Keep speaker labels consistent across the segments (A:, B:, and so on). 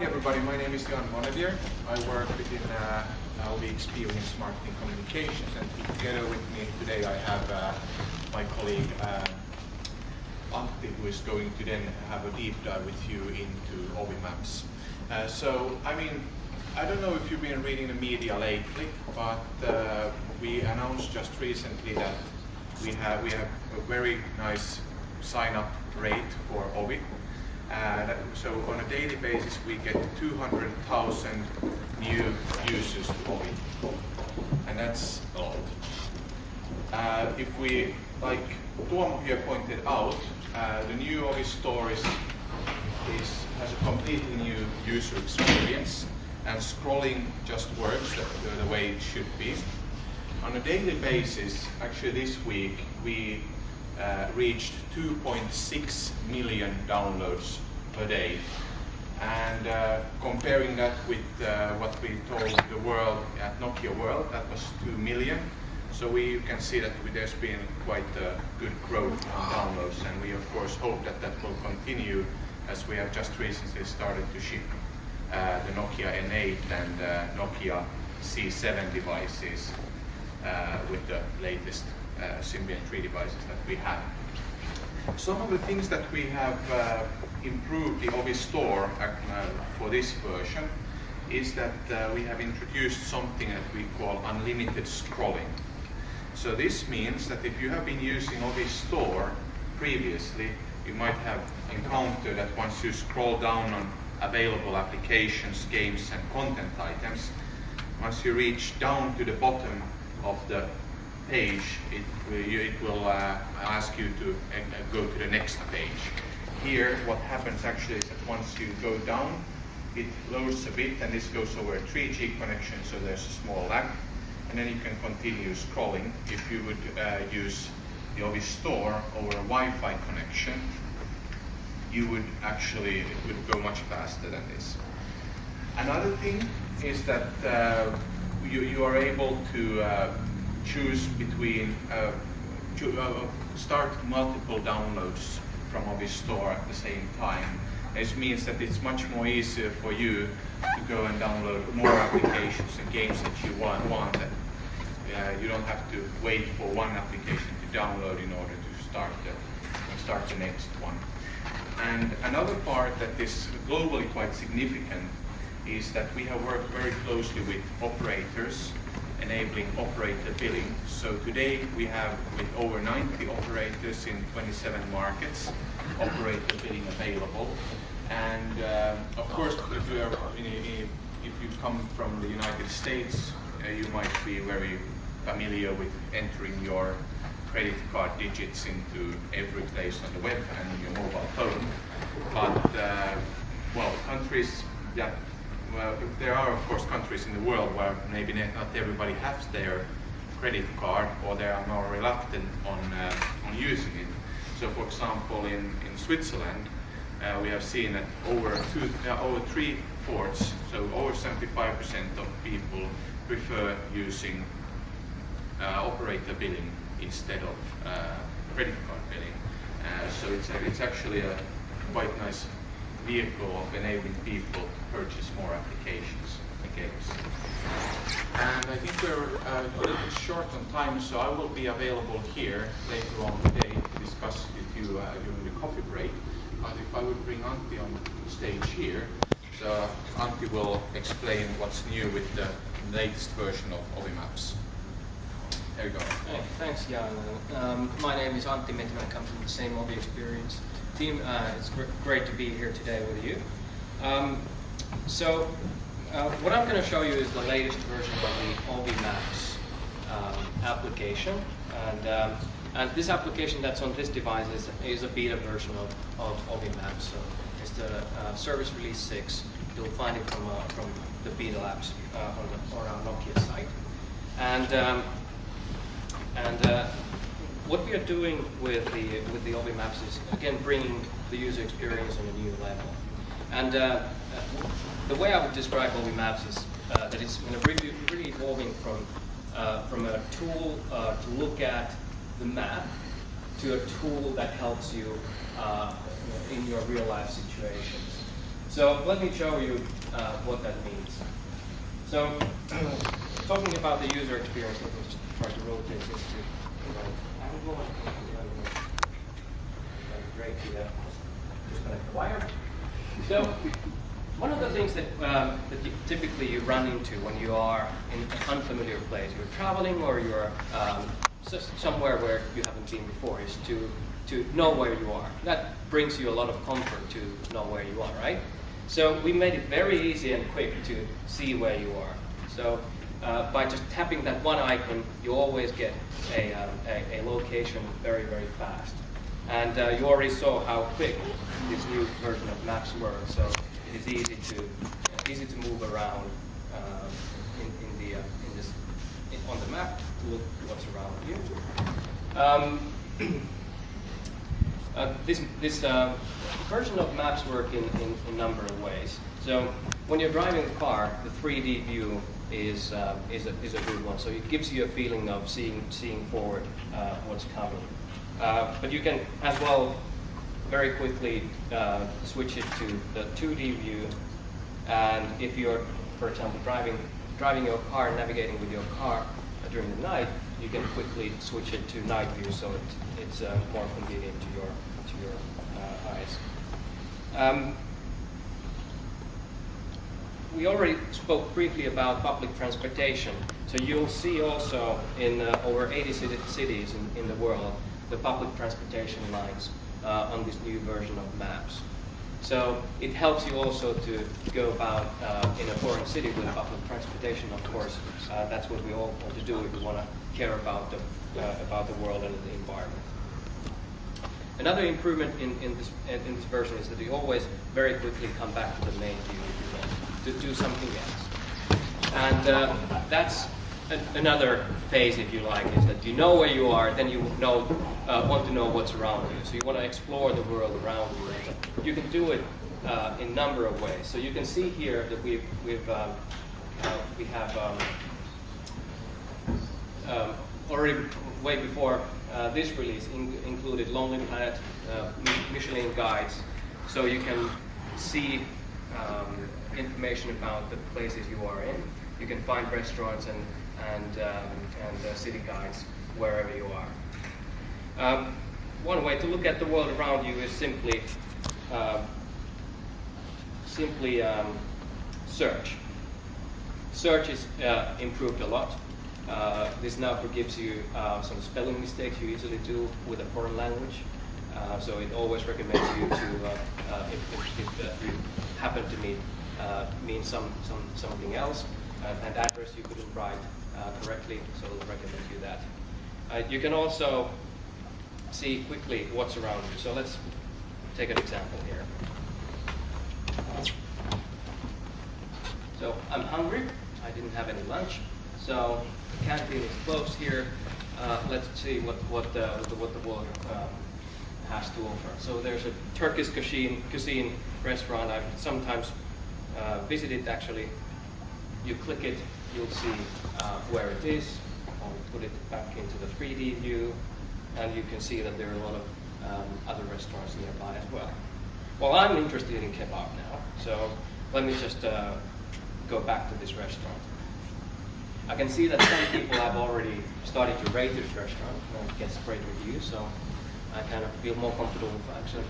A: Hey everybody, my name is Jan Monevier. I work within Ovi Experience Marketing Communications, and together with me today I have my colleague Antti, who is going to then have a deep dive with you into Ovi Maps. I don't know if you've been reading the media lately, but we announced just recently that we have a very nice sign-up rate for Ovi. So on a daily basis we get 200,000 new users to Ovi, and that's a lot. If we, like Tuomo here pointed out, the new Ovi Store has a completely new user experience, and scrolling just works the way it should be. On a daily basis, actually this week, we reached 2.6 million downloads per day. And comparing that with what we told the world at Nokia World, that was 2 million. So we can see that there's been quite a good growth on downloads, and we of course hope that that will continue, as we have just recently started to ship the Nokia N8 and Nokia C7 devices with the latest Symbian 3 devices that we have. Some of the things that we have improved the Ovi Store for this version is that we have introduced something that we call unlimited scrolling. So this means that if you have been using Ovi Store previously, you might have encountered that once you scroll down on available applications, games and content items, once you reach down to the bottom of the page, it will ask you to go to the next page. Here what happens actually is that once you go down, it loads a bit, and this goes over a 3G connection, so there's a small lag, and then you can continue scrolling. If you would use the Ovi Store over a Wi-Fi connection, it would go much faster than this. Another thing is that you are able to choose between start multiple downloads from Ovi Store at the same time. This means that it's much more easier for you to go and download more applications and games that you want. You don't have to wait for one application to download in order to start the next one. And another part that is globally quite significant is that we have worked very closely with operators, enabling operator billing. So today we have, with over 90 operators in 27 markets, operator billing available. And of course, if you come from the United States, you might be very familiar with entering your credit card digits into every place on the web and in your mobile phone. But there are of course countries in the world where maybe not everybody has their credit card, or they are more reluctant on using it. So for example, in Switzerland, we have seen that over 3/4, so over 75% of people prefer using operator billing instead of credit card billing. So it's actually a quite nice vehicle of enabling people to purchase more applications and games. And I think we're a little bit short on time, so I will be available here later on today to discuss with you during the coffee break. But if I would bring Antti on stage here, so Antti will explain what's new with the latest version of Ovi Maps. There you go.
B: Hey, thanks, Jan. My name is Antti Mettimäinen. I come from the same Ovi Experience team. It's great to be here today with you. What I'm going to show you is the latest version of the Ovi Maps application. And this application that's on this device is a beta version of Ovi Maps. So it's the service release 6. You'll find it from the beta labs on our Nokia site. What we are doing with the Ovi Maps is, again, bringing the user experience on a new level. And the way I would describe Ovi Maps is that it's really evolving from a tool to look at the map to a tool that helps you in your real life situations. So let me show you what that means. So talking about the user experience, let me just try to rotate this to the right angle. Great, just connect the wire. So one of the things that typically you run into when you are in an unfamiliar place, you're traveling or you're somewhere where you haven't been before, is to know where you are. That brings you a lot of comfort to know where you are, right? So we made it very easy and quick to see where you are. So by just tapping that one icon, you always get a location very, very fast. And you already saw how quick this new version of Maps works. So it is easy to move around on the map to look what's around you. This version of Maps work in a number of ways. So when you're driving a car, the 3D view is a good one. So it gives you a feeling of seeing forward what's coming. But you can as well very quickly switch it to the 2D view. And if you're, for example, driving your car, navigating with your car during the night, you can quickly switch it to night view, so it's more convenient to your eyes. We already spoke briefly about public transportation. So you'll see also in over 80 cities in the world the public transportation lines on this new version of Maps. So it helps you also to go about in a foreign city with public transportation. Of course, that's what we all want to do if we want to care about the world and the environment. Another improvement in this version is that you always very quickly come back to the main view if you want to do something else. And that's another phase, if you like, is that you know where you are, then you want to know what's around you. So you want to explore the world around you. And you can do it in a number of ways. So you can see here that we have already way before this release included Lonely Planet Michelin guides, so you can see information about the places you are in. You can find restaurants and city guides wherever you are. One way to look at the world around you is simply search. Search is improved a lot. This now forgives you some spelling mistakes you easily do with a foreign language. So it always recommends you to, if you happen to mean something else, an address you couldn't write correctly, so it'll recommend you that. You can also see quickly what's around you. So let's take an example here. So I'm hungry. I didn't have any lunch. So the canteen is closed here. Let's see what the world has to offer. So there's a Turkish cuisine restaurant I've sometimes visited actually. You click it, you'll see where it is. I'll put it back into the 3D view, and you can see that there are a lot of other restaurants nearby as well. Well, I'm interested in kebab now, so let me just go back to this restaurant. I can see that some people have already started to rate this restaurant and get great reviews, so I kind of feel more comfortable with actually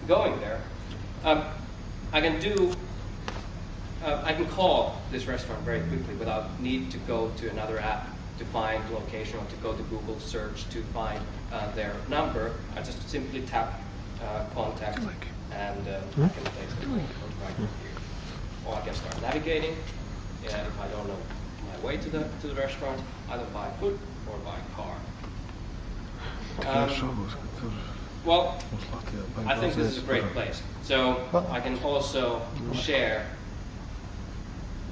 B: going there. I can call this restaurant very quickly without need to go to another app to find location or to go to Google search to find their number. I just simply tap contact and I can place the right here. Or I can start navigating if I don't know my way to the restaurant, either by foot or by car. Well, I think this is a great place. So I can also share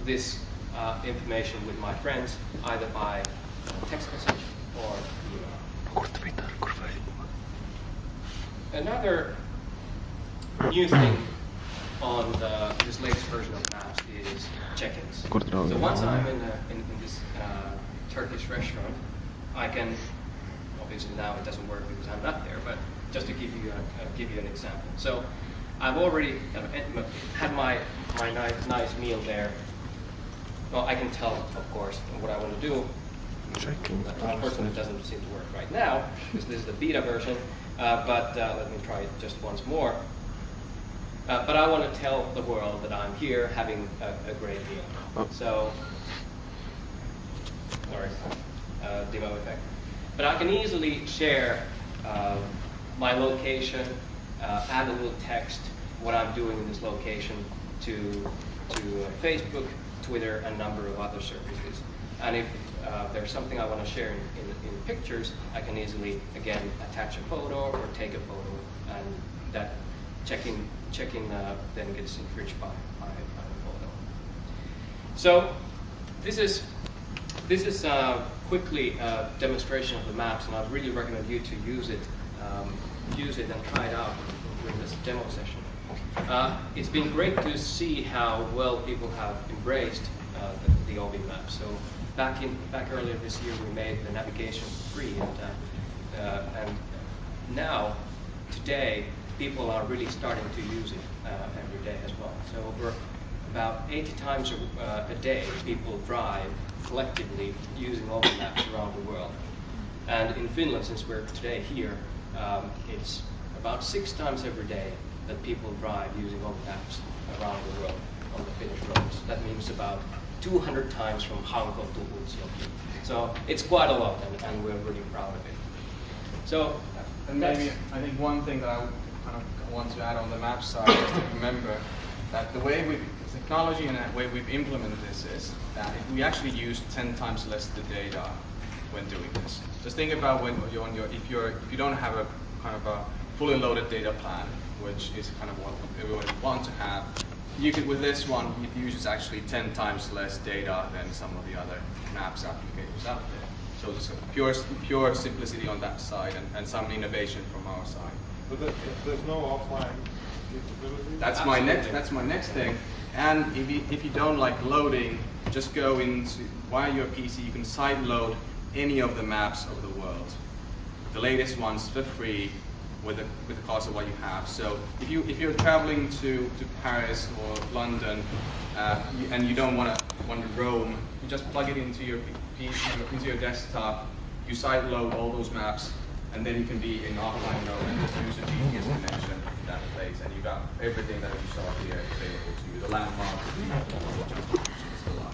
B: this information with my friends, either by text message or email. Another new thing on this latest version of Maps is check-ins. So once I'm in this Turkish restaurant, I can, obviously now it doesn't work because I'm not there, but just to give you an example. So I've already had my nice meal there. Well, I can tell, of course, what I want to do. Unfortunately, it doesn't seem to work right now, because this is the beta version, but let me try it just once more. But I want to tell the world that I'm here having a great meal. So, sorry, demo effect. But I can easily share my location, add a little text, what I'm doing in this location to Facebook, Twitter, and a number of other services. And if there's something I want to share in pictures, I can easily, again, attach a photo or take a photo, and that checking then gets enriched by the photo. So this is quickly a demonstration of the maps, and I really recommend you to use it and try it out during this demo session. It's been great to see how well people have embraced the Ovi map. So back earlier this year, we made the navigation free, and now today people are really starting to use it every day as well. So over about 80 times a day, people drive collectively using Ovi maps around the world. And in Finland, since we're today here, it's about 6 times every day that people drive using Ovi maps around the world on the Finnish roads. That means about 200 times from Hanko to Utsjoki. So it's quite a lot, and we're really proud of it. So,
C: and maybe I think one thing that I kind of want to add on the map side is to remember that the technology and the way we've implemented this is that we actually use 10 times less the data when doing this. Just think about when you're on if you don't have a kind of a fully loaded data plan, which is kind of what everyone wants to have. You could, with this one, it uses actually 10 times less data than some of the other maps applications out there. So just pure simplicity on that side, and some innovation from our side.
D: But there's no offline capability?
C: That's my next thing. And if you don't like loading, just go into via your PC. You can side load any of the maps of the world. The latest ones for free, with the cost of what you have. So if you're traveling to Paris or London and you don't want to roam, you just plug it into your PC, into your desktop. You side load all those maps, and then you can be in offline mode and just use a GPS connection to that place, and you got everything that you saw here available to you. The landmarks, just a lot.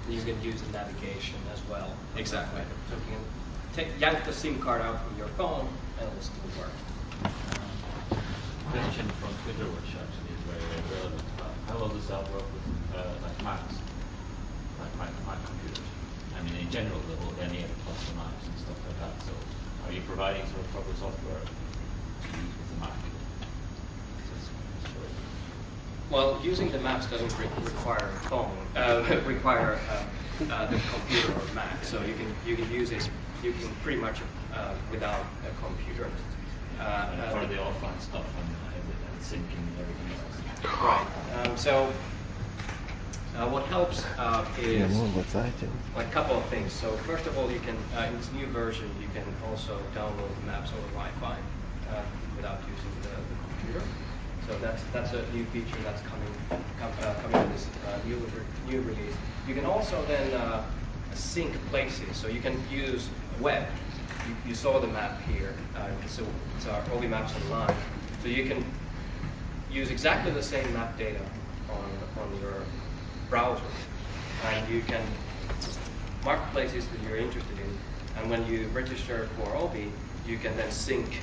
B: you can use the navigation as well.
C: Exactly.
B: So you can yank the SIM card out from your phone, and it'll still work.
E: Question from Twitter, which actually is very, very relevant. How well does that work with like Macs, like Mac computers? I mean, in general, any other custom apps and stuff like that. So, are you providing sort of proper software to use with the Mac?
B: Well, using the maps doesn't require a phone, require the computer or Mac. So you can use it. You can pretty much without a computer.
E: For the offline stuff and syncing and everything else.
B: Right. So what helps is like a couple of things. So first of all, you can in this new version you can also download the maps over Wi-Fi without using the computer. So that's a new feature that's coming in this new release. You can also then sync places. So you can use web. You saw the map here. So it's our Ovi Maps Online. So you can use exactly the same map data on your browser, and you can mark places that you're interested in. And when you register for Ovi, you can then sync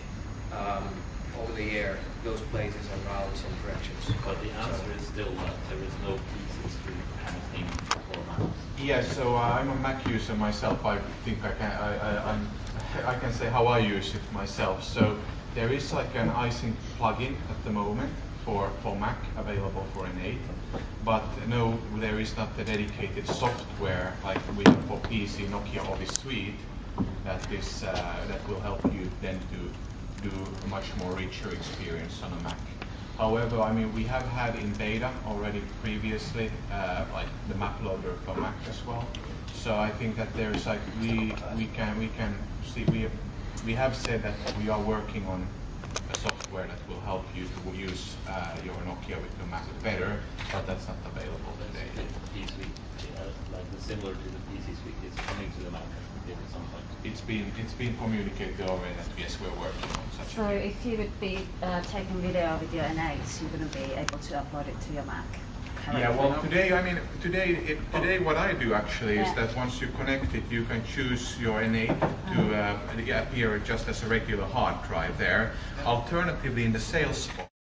B: over the air those places and routes and directions.
E: But the answer is still that there is no pieces to anything for maps.
A: Yes, so I'm a Mac user myself. I think I can say how I use it myself. So there is like an iSync plugin at the moment for Mac available for an 8, but no, there is not the dedicated software like we have for PC Nokia Ovi Suite that will help you then to do a much more richer experience on a Mac. However, I mean, we have had in beta already previously like the map loader for Mac as well. So I think that there's like we can see we have said that we are working on a software software that will help you to use your Nokia with your Mac better, but that's not available today.
E: PC, like similar to the PC suite, it's coming to the Mac at some point.
A: It's been communicated already that yes, we're working on such.
F: So if you would be taking video with your N8s, you wouldn't be able to upload it to your Mac.
A: Yeah, well, today what I do actually is
F: Yeah.
A: that once you connect it, you can choose your N8 to appear just as a regular hard drive there. Alternatively, in the sales spot,